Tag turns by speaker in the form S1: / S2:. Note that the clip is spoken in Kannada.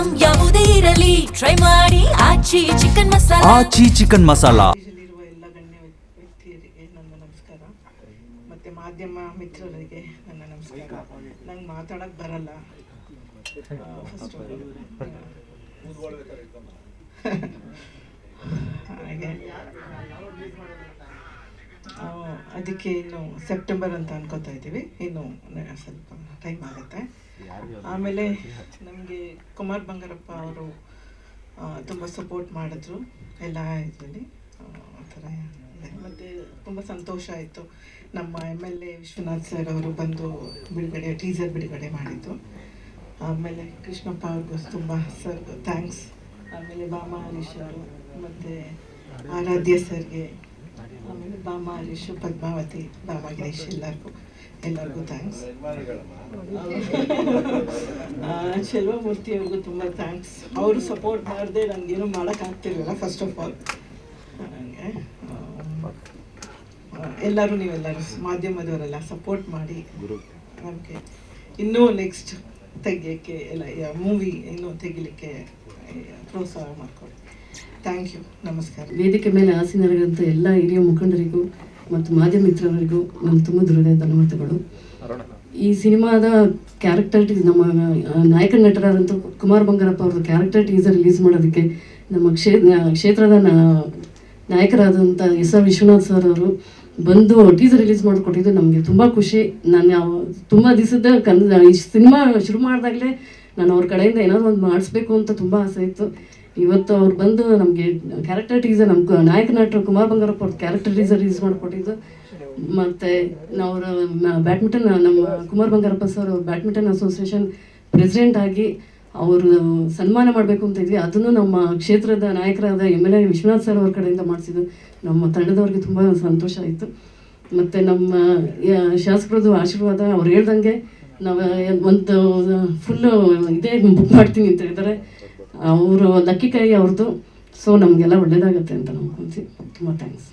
S1: ಐಟಂ ಯಾವುದೇ ಇರಲಿ ಟ್ರೈ ಮಾಡಿ ಆಚಿ ಚಿಕನ್ ಮಸಾಲಾ.
S2: ಇರುವ ಎಲ್ಲ ಗಣ್ಯ ವ್ಯಕ್ತಿಯರಿಗೆ ನನ್ನ ನಮಸ್ಕಾರ, ಮತ್ತು ಮಾಧ್ಯಮ ಮಿತ್ರರಿಗೆ ನನ್ನ ನಮಸ್ಕಾರ. ನಂಗೆ ಮಾತಾಡೋಕ್ಕೆ ಬರಲ್ಲ. ಫಸ್ಟ್ ಹಾಗೆ ಅದಕ್ಕೆ ಇನ್ನು ಸೆಪ್ಟೆಂಬರ್ ಅಂತ ಅನ್ಕೋತಾ ಇದ್ದೀವಿ. ಇನ್ನು ಸ್ವಲ್ಪ ಟೈಮ್ ಆಗುತ್ತೆ. ಆಮೇಲೆ ನಮಗೆ ಕುಮಾರ್ ಬಂಗಾರಪ್ಪ ಅವರು ತುಂಬ ಸಪೋರ್ಟ್ ಮಾಡಿದ್ರು ಎಲ್ಲ ಇದರಲ್ಲಿ. ಆ ಥರ ಮತ್ತು ತುಂಬ ಸಂತೋಷ ಆಯಿತು. ನಮ್ಮ MLA ವಿಶ್ವನಾಥ್ ಸರ್ ಅವರು ಬಂದು ಟೀಸರ್ ಬಿಡುಗಡೆ ಮಾಡಿದ್ದು. ಆಮೇಲೆ ಕೃಷ್ಣಪ್ಪ ಅವ್ರಿಗೂ ತುಂಬ ಸರ್ ಥ್ಯಾಂಕ್ಸ್. ಆಮೇಲೆ ಬಾಮಾ ಹರೀಶ್ ಅವರು ಮತ್ತು ಆರಾಧ್ಯ ಸರ್ಗೆ, ಆಮೇಲೆ ಬಾಮಾ ಹರೀಶ್, ಪದ್ಮಾವತಿ, ಬಾಮಾ ಗಿರೀಶ್ ಎಲ್ಲರಿಗೂ ಥ್ಯಾಂಕ್ಸ್. ಚೆಲುವಮೂರ್ತಿ ಅವ್ರಿಗೂ ತುಂಬ ಥ್ಯಾಂಕ್ಸ್. ಅವರು ಸಪೋರ್ಟ್ ಮಾಡದೆ ನನಗೇನು ಮಾಡೋಕ್ಕಾಗ್ತಿರಲಿಲ್ಲ ಫಸ್ಟ್ ಆಫ್ ಆಲ್. ಹಾಗೆ ಎಲ್ಲರೂ ನೀವೆಲ್ಲರೂ ಮಾಧ್ಯಮದವರೆಲ್ಲ ಸಪೋರ್ಟ್ ಮಾಡಿ ನಮಗೆ ಇನ್ನೂ ನೆಕ್ಸ್ಟ್ ತೆಗಿಯೋಕ್ಕೆ ಎಲ್ಲ ಮೂವಿ ಇನ್ನೂ ತೆಗಿಲಿಕ್ಕೆ ಪ್ರೋತ್ಸಾಹ ಮಾಡಿಕೊಡಿ. ಥ್ಯಾಂಕ್ ಯು, ನಮಸ್ಕಾರ.
S3: ವೇದಿಕೆ ಮೇಲೆ ಆಸೀನರಾದಂಥ ಎಲ್ಲ ಹಿರಿಯ ಮುಖಂಡರಿಗೂ ಮತ್ತು ಮಾಧ್ಯಮ ಮಿತ್ರರಿಗೂ ನನ್ನ ತುಂಬ ಹೃದಯದ ಧನ್ಯವಾದಗಳು. ಈ ಸಿನಿಮಾದ ಕ್ಯಾರೆಕ್ಟರ್ ನಮ್ಮ ನಾಯಕ ನಟರಾದಂಥ ಕುಮಾರ್ ಬಂಗಾರಪ್ಪ ಅವ್ರದ್ದು ಕ್ಯಾರೆಕ್ಟರ್ ಟೀಸರ್ ರಿಲೀಸ್ ಮಾಡೋದಕ್ಕೆ ನಮ್ಮ ಕ್ಷೇತ್ರದ ನಾಯಕರಾದಂಥ SR ವಿಶ್ವನಾಥ್ ಸರ್ ಅವರು ಬಂದು ಟೀಸರ್ ರಿಲೀಸ್ ಮಾಡಿಕೊಟ್ಟಿದ್ದು ನಮಗೆ ತುಂಬ ಖುಷಿ. ನಾನು ತುಂಬ ದಿವಸದ ಈ ಸಿನಿಮಾ ಶುರು ಮಾಡಿದಾಗಲೇ ನಾನು ಅವ್ರ ಕಡೆಯಿಂದ ಏನಾದರೂ ಒಂದು ಮಾಡಿಸ್ಬೇಕು ಅಂತ ತುಂಬ ಆಸೆ ಇತ್ತು. ಇವತ್ತು ಅವ್ರು ಬಂದು ನಮಗೆ ಕ್ಯಾರೆಕ್ಟರ್ ಟೀಸರ್, ನಮ್ಮ ನಾಯಕ ನಟರು ಕುಮಾರ್ ಬಂಗಾರಪ್ಪ ಅವ್ರ ಕ್ಯಾರೆಕ್ಟರ್ ಟೀಸರ್ ರಿಲೀಸ್ ಮಾಡಿಕೊಟ್ಟಿದ್ದು. ಮತ್ತು ಅವರು ಬ್ಯಾಡ್ಮಿಂಟನ್, ನಮ್ಮ Kumar Bangarappa sir badminton association president ಆಗಿ ಅವರು ಸನ್ಮಾನ ಮಾಡಬೇಕು ಅಂತ ಇದ್ವಿ. ಅದನ್ನು ನಮ್ಮ ಕ್ಷೇತ್ರದ ನಾಯಕರಾದ MLA ವಿಶ್ವನಾಥ್ ಸರ್ ಅವ್ರ ಕಡೆಯಿಂದ ಮಾಡಿಸಿದ್ದು ನಮ್ಮ ತಂಡದವ್ರಿಗೆ ತುಂಬ ಸಂತೋಷ ಆಯಿತು. ಮತ್ತು ನಮ್ಮ ಶಾಸಕರದ್ದು ಆಶೀರ್ವಾದ, ಅವ್ರು ಹೇಳ್ದಂಗೆ ನಾವು ಒಂದು ಫುಲ್ಲು ಇದೇ ಬುಕ್ ಮಾಡ್ತೀನಿ ಅಂತ ಹೇಳಿದ್ದಾರೆ. ಅವರು ಲಕ್ಕಿ ಕೈ ಅವ್ರದ್ದು. ಸೊ ನಮಗೆಲ್ಲ ಒಳ್ಳೇದಾಗತ್ತೆ ಅಂತ ನಾವು ತುಂಬ ಥ್ಯಾಂಕ್ಸ್.